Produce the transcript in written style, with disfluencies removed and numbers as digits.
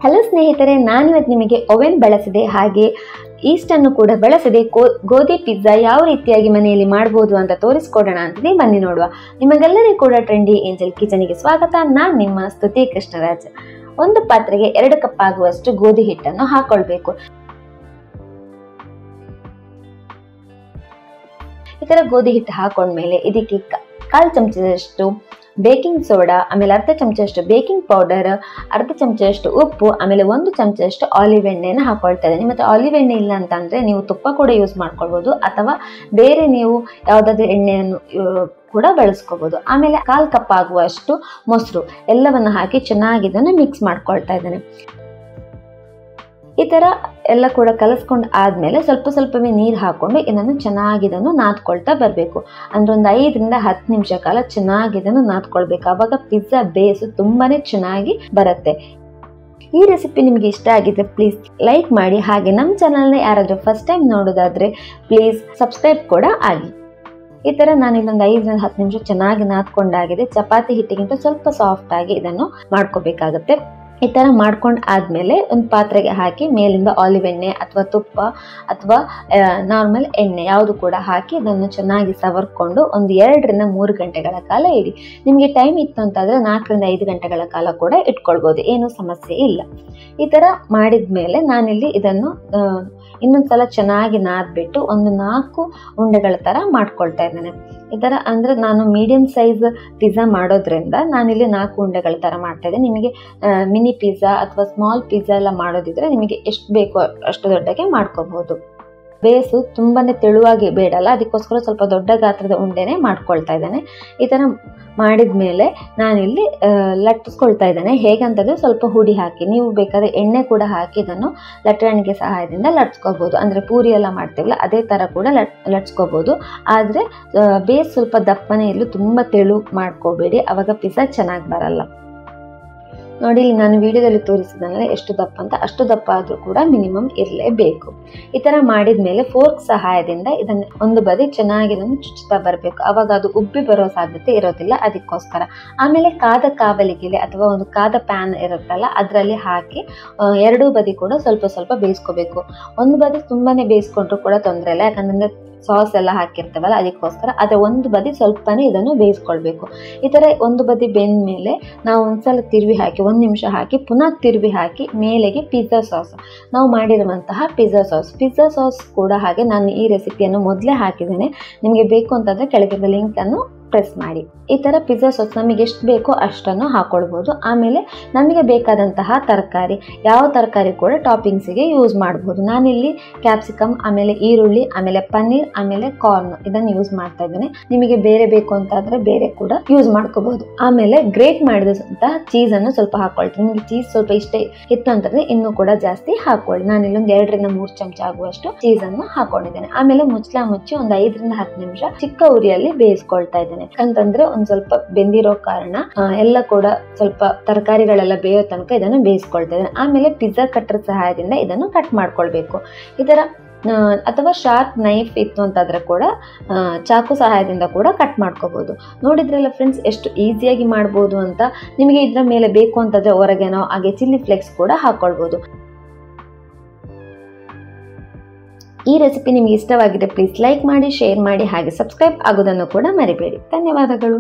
Hello ಸ್ನೇಹಿತರೆ, ನಾನಿವತ್ತು ನಿಮಗೆ ಓವೆನ್ ಬಳಸದೆ ಹಾಗೆ ಈಸ್ಟ್ ಅನ್ನು ಕೂಡ ಬಳಸದೆ ಗೋಧಿ ಪಿಜ್ಜಾ ಯಾವ ರೀತಿಯಾಗಿ ಮನೆಯಲ್ಲಿ ಮಾಡಬಹುದು ಅಂತ ತೋರಿಸ್ಕೊಡೋಣ ಅಂತಿದೆ. ಬನ್ನಿ ನೋಡುವ. ನಿಮಗೆಲ್ಲರಿಗೂ ಕೂಡ ಟ್ರೆಂಡಿ ಏಂಜಲ್ ಕಿಚನ್ಗೆ ಸ್ವಾಗತ. ನಾನು ನಿಮ್ಮ ಸ್ತುತಿ ಕೃಷ್ಣರಾಜ್. ಒಂದು ಪಾತ್ರೆಗೆ 2 ಕಪ್ ಆಗುವಷ್ಟು ಗೋಧಿ ಹಿಟ್ಟನ್ನು ಹಾಕೊಳ್ಬೇಕು. ಈ ತರ ಗೋಧಿ ಹಿಟ್ಟು ಹಾಕೊಂಡ್ಮೇಲೆ ಇದಕ್ಕೆ 1/4 ಚಮಚದಷ್ಟು ಬೇಕಿಂಗ್ ಸೋಡಾ, ಆಮೇಲೆ 1/2 ಚಮಚದಷ್ಟು ಬೇಕಿಂಗ್ ಪೌಡರ್, 1/2 ಚಮಚದಷ್ಟು ಉಪ್ಪು, ಆಮೇಲೆ 1 ಚಮಚದಷ್ಟು ಆಲಿವ್ ಎಣ್ಣೆಯನ್ನು ಹಾಕೊಳ್ತಾ ಇದ್ದೀನಿ. ಮತ್ತೆ ಆಲಿವ್ ಎಣ್ಣೆ ಇಲ್ಲ ಅಂತಂದ್ರೆ ನೀವು ತುಪ್ಪ ಕೂಡ ಯೂಸ್ ಮಾಡ್ಕೊಳ್ಬಹುದು, ಅಥವಾ ಬೇರೆ ನೀವು ಯಾವುದಾದ್ರೂ ಎಣ್ಣೆಯನ್ನು ಕೂಡ ಬಳಸ್ಕೋಬಹುದು. ಆಮೇಲೆ 1/4 ಕಪ್ ಆಗುವಷ್ಟು ಮೊಸರು ಎಲ್ಲವನ್ನು ಹಾಕಿ ಚೆನ್ನಾಗಿ ಇದನ್ನು ಮಿಕ್ಸ್ ಮಾಡ್ಕೊಳ್ತಾ ಇದ್ದೇನೆ. ಈ ತರ ಎಲ್ಲ ಕೂಡ ಕಲಸ್ಕೊಂಡು ಆದ್ಮೇಲೆ ಸ್ವಲ್ಪವೇ ನೀರು ಹಾಕೊಂಡು ಇದನ್ನು ನಾದ್ಕೊಳ್ತಾ ಬರಬೇಕು. ಅಂದ್ರೆ ಒಂದು 5 ರಿಂದ 10 ನಿಮಿಷ ಕಾಲ ಚೆನ್ನಾಗಿ ಇದನ್ನು ನಾದ್ಕೊಳ್ಬೇಕು. ಆವಾಗ ಪಿಜ್ಜಾ ಬೇಸ್ ತುಂಬಾನೇ ಚೆನ್ನಾಗಿ ಬರುತ್ತೆ. ಈ ರೆಸಿಪಿ ನಿಮಗೆ ಇಷ್ಟ ಆಗಿದ್ರೆ ಪ್ಲೀಸ್ ಲೈಕ್ ಮಾಡಿ, ಹಾಗೆ ನಮ್ಮ ಚಾನಲ್ನ ಯಾರಾದ್ರೂ ಫಸ್ಟ್ ಟೈಮ್ ನೋಡೋದಾದ್ರೆ ಪ್ಲೀಸ್ ಸಬ್ಸ್ಕ್ರೈಬ್ ಕೂಡ ಆಗಿ. ಈ ತರ ನಾನು ಇಲ್ಲೊಂದು 5 ರಿಂದ 10 ನಿಮಿಷ ಚೆನ್ನಾಗಿ ನಾದ್ಕೊಂಡಾಗಿದೆ. ಚಪಾತಿ ಹಿಟ್ಟಿಗಿಂತ ಸ್ವಲ್ಪ ಸಾಫ್ಟ್ ಆಗಿ ಇದನ್ನು ಮಾಡ್ಕೋಬೇಕಾಗತ್ತೆ. ಈ ತರ ಮಾಡ್ಕೊಂಡು ಆದ್ಮೇಲೆ ಒಂದು ಪಾತ್ರೆಗೆ ಹಾಕಿ ಮೇಲಿಂದ ಆಲಿವ್ ಎಣ್ಣೆ ಅಥವಾ ತುಪ್ಪ ಅಥವಾ ನಾರ್ಮಲ್ ಎಣ್ಣೆ ಯಾವುದು ಕೂಡ ಹಾಕಿ ಇದನ್ನು ಚೆನ್ನಾಗಿ ಸವರ್ಕೊಂಡು ಒಂದು 2 ರಿಂದ 3 ಗಂಟೆಗಳ ಕಾಲ ಇಡಿ. ನಿಮಗೆ ಟೈಮ್ ಇತ್ತು ಅಂತಾದ್ರೆ 4 ರಿಂದ 5 ಗಂಟೆಗಳ ಕಾಲ ಕೂಡ ಇಟ್ಕೊಳ್ಬಹುದು, ಏನು ಸಮಸ್ಯೆ ಇಲ್ಲ. ಈ ತರ ಮಾಡಿದ್ಮೇಲೆ ನಾನಿಲ್ಲಿ ಇದನ್ನು ಇನ್ನೊಂದ್ಸಲ ಚೆನ್ನಾಗಿ ನಾದ್ಬಿಟ್ಟು ಒಂದು 4 ಉಂಡೆಗಳ ತರ ಮಾಡ್ಕೊಳ್ತಾ ಇದ್ದೇನೆ. ಈ ತರ ಅಂದ್ರೆ ನಾನು ಮೀಡಿಯಂ ಸೈಜ್ ಪಿಜ್ಜಾ ಮಾಡೋದ್ರಿಂದ ನಾನಿಲ್ಲಿ 4 ಉಂಡೆಗಳ ತರ ಮಾಡ್ತಾ ಇದ್ದೇನೆ. ನಿಮಗೆ ಮಿನಿ ಪಿಜ್ಜಾ ಅಥವಾ ಸ್ಮಾಲ್ ಪಿಜ್ಜಾ ಎಲ್ಲ ಮಾಡೋದಿದ್ರೆ ನಿಮಗೆ ಎಷ್ಟು ಬೇಕೋ ಅಷ್ಟು ದೊಡ್ಡಗೆ ಮಾಡ್ಕೋಬಹುದು. ಬೇಸು ತುಂಬಾನೇ ತೆಳುವಾಗಿ ಬೇಡಲ್ಲ, ಅದಕ್ಕೋಸ್ಕರ ಸ್ವಲ್ಪ ದೊಡ್ಡ ಗಾತ್ರದ ಉಂಡೆನೆ ಮಾಡ್ಕೊಳ್ತಾ ಇದ್ದೇನೆ. ಈ ತರ ಮಾಡಿದ್ಮೇಲೆ ನಾನಿಲ್ಲಿ ಲಟ್ಟಿಸ್ಕೊಳ್ತಾ ಇದ್ದೇನೆ. ಹೇಗಂತಂದ್ರೆ ಸ್ವಲ್ಪ ಹುಡಿ ಹಾಕಿ, ನೀವು ಬೇಕಾದ್ರೆ ಎಣ್ಣೆ ಕೂಡ ಹಾಕಿ ಇದನ್ನು ಲಟ್ಟಣಿಗೆ ಸಹಾಯದಿಂದ ಲಟ್ಸ್ಕೋಬಹುದು. ಅಂದ್ರೆ ಪೂರಿ ಎಲ್ಲ ಮಾಡ್ತೀವಲ್ಲ ಅದೇ ತರ ಕೂಡ ಲಟ್ಸ್ಕೋಬಹುದು. ಆದ್ರೆ ಬೇಸ್ ಸ್ವಲ್ಪ ದಪ್ಪನೇ ಇರಲು, ತುಂಬಾ ತೆಳು ಮಾಡ್ಕೋಬೇಡಿ, ಅವಾಗ ಪಿಜ್ಜಾ ಚೆನ್ನಾಗಿ ಬರಲ್ಲ. ನೋಡಿ, ಇಲ್ಲಿ ನಾನು ವಿಡಿಯೋದಲ್ಲಿ ತೋರಿಸಿದನಲ್ಲ ಎಷ್ಟು ದಪ್ಪ ಅಂತ, ಅಷ್ಟು ದಪ್ಪ ಆದ್ರೂ ಕೂಡ ಮಿನಿಮಮ್ ಇರಲೇಬೇಕು. ಈ ತರ ಮಾಡಿದ್ಮೇಲೆ ಫೋರ್ಕ್ ಸಹಾಯದಿಂದ ಇದನ್ನು ಒಂದು ಬದಿ ಚೆನ್ನಾಗಿ ಚುಚ್ಚುತ್ತಾ ಬರಬೇಕು. ಅವಾಗ ಅದು ಉಬ್ಬಿ ಬರೋ ಸಾಧ್ಯತೆ ಇರೋದಿಲ್ಲ, ಅದಕ್ಕೋಸ್ಕರ. ಆಮೇಲೆ ಕಾದ ಕಾವಲಿಗೆಲೆ ಅಥವಾ ಒಂದು ಕಾದ ಪ್ಯಾನ್ ಇರುತ್ತಲ್ಲ ಅದರಲ್ಲಿ ಹಾಕಿ 2 ಬದಿ ಕೂಡ ಸ್ವಲ್ಪ ಬೇಯಿಸ್ಕೋಬೇಕು. ಒಂದು ಬದಿ ತುಂಬಾನೇ ಬೇಯಿಸ್ಕೊಂಡ್ರು ಕೂಡ ತೊಂದರೆ ಇಲ್ಲ, ಯಾಕಂದ್ರೆ ಸಾಸ್ ಎಲ್ಲ ಹಾಕಿರ್ತವಲ್ಲ ಅದಕ್ಕೋಸ್ಕರ. ಅದೇ ಒಂದು ಬದಿ ಸ್ವಲ್ಪನೇ ಇದನ್ನು ಬೇಯಿಸ್ಕೊಳ್ಬೇಕು. ಈ ತರ ಒಂದು ಬದಿ ಬೆಂದ ಮೇಲೆ ನಾವು ಒಂದ್ಸಲ ತಿರುವಿ ಹಾಕಿ 1 ನಿಮಿಷ ಹಾಕಿ ಪುನಃ ತಿರುವಿ ಹಾಕಿ ಮೇಲೆಗೆ ಪಿಜ್ಜಾ ಸಾಸ್, ನಾವು ಮಾಡಿರುವಂತಹ ಪಿಜ್ಜಾ ಸಾಸ್ ಕೂಡ ಹಾಗೆ ನಾನು ಈ ರೆಸಿಪಿಯನ್ನು ಮೊದಲೇ ಹಾಕಿದ್ದೇನೆ. ನಿಮಗೆ ಬೇಕು ಅಂತಂದ್ರೆ ಕೆಳಗಿನ ಲಿಂಕ್ ಅನ್ನು ಪ್ರೆಸ್ ಮಾಡಿ. ಈ ತರ ಪಿಜ್ಜಾ ಸಾಸ್ ನಮಗೆ ಎಷ್ಟು ಬೇಕೋ ಅಷ್ಟನ್ನು ಹಾಕೊಳ್ಬಹುದು. ಆಮೇಲೆ ನಮಗೆ ಬೇಕಾದಂತಹ ತರಕಾರಿ, ಯಾವ ತರಕಾರಿ ಕೂಡ ಟಾಪಿಂಗ್ಸಿಗೆ ಯೂಸ್ ಮಾಡಬಹುದು. ನಾನಿಲ್ಲಿ ಕ್ಯಾಪ್ಸಿಕಮ್, ಆಮೇಲೆ ಈರುಳ್ಳಿ, ಆಮೇಲೆ ಪನ್ನೀರ್, ಆಮೇಲೆ ಕಾರ್ನ್ ಇದನ್ನು ಯೂಸ್ ಮಾಡ್ತಾ ಇದ್ದೇನೆ. ನಿಮಗೆ ಬೇರೆ ಬೇಕು ಅಂತಾದ್ರೆ ಬೇರೆ ಕೂಡ ಯೂಸ್ ಮಾಡ್ಕೋಬಹುದು. ಆಮೇಲೆ ಗ್ರೇಟ್ ಮಾಡಿದಂತಹ ಚೀಸ್ ಅನ್ನು ಸ್ವಲ್ಪ ಹಾಕೊಳ್ತೀನಿ. ನಿಮಗೆ ಚೀಸ್ ಸ್ವಲ್ಪ ಇಷ್ಟ ಇತ್ತು ಅಂತಂದ್ರೆ ಇನ್ನೂ ಕೂಡ ಜಾಸ್ತಿ ಹಾಕೊಳ್ಳಿ. ನಾನಿಲ್ಲೊಂದು 2 ರಿಂದ 3 ಚಮಚ ಆಗುವಷ್ಟು ಚೀಸ್ ಅನ್ನು ಹಾಕೊಂಡಿದ್ದೇನೆ. ಆಮೇಲೆ ಮುಚ್ಚಿ ಒಂದು 5 ರಿಂದ 10 ನಿಮಿಷ ಚಿಕ್ಕ ಉರಿಯಲ್ಲಿ ಬೇಯಿಸ್ಕೊಳ್ತಾ ಇದ್ದೇನೆ. ಯಾಕಂತಂದ್ರೆ ಒಂದ್ ಸ್ವಲ್ಪ ಬೆಂದಿರೋ ಕಾರಣ ಎಲ್ಲ ಕೂಡ ಸ್ವಲ್ಪ ತರಕಾರಿಗಳೆಲ್ಲ ಬೇಯೋ ತನಕ ಇದನ್ನು ಬೇಯಿಸ್ಕೊಳ್ತಾ ಇದ್ದೇನೆ. ಆಮೇಲೆ ಪಿಜ್ಜಾ ಕಟ್ಟರ್ ಸಹಾಯದಿಂದ ಇದನ್ನು ಕಟ್ ಮಾಡ್ಕೊಳ್ಬೇಕು. ಈ ತರ ಅಥವಾ ಶಾರ್ಪ್ ನೈಫ್ ಇತ್ತು ಅಂತಾದ್ರೆ ಕೂಡ ಚಾಕು ಸಹಾಯದಿಂದ ಕೂಡ ಕಟ್ ಮಾಡ್ಕೋಬಹುದು. ನೋಡಿದ್ರಲ್ಲ ಫ್ರೆಂಡ್ಸ್, ಎಷ್ಟು ಈಸಿಯಾಗಿ ಮಾಡ್ಬೋದು ಅಂತ. ನಿಮಗೆ ಇದ್ರ ಮೇಲೆ ಬೇಕು ಅಂತಂದ್ರೆ ಹೊರಗೆನೋ ಹಾಗೆ ಚಿಲ್ಲಿ ಫ್ಲೇಕ್ಸ್ ಕೂಡ ಹಾಕೊಳ್ಬಹುದು. ಈ ರೆಸಿಪಿ ನಿಮಗೆ ಇಷ್ಟವಾಗಿದೆ ಪ್ಲೀಸ್ ಲೈಕ್ ಮಾಡಿ, ಶೇರ್ ಮಾಡಿ, ಹಾಗೆ ಸಬ್ಸ್ಕ್ರೈಬ್ ಆಗೋದನ್ನು ಕೂಡ ಮರಿಬೇಡಿ. ಧನ್ಯವಾದಗಳು.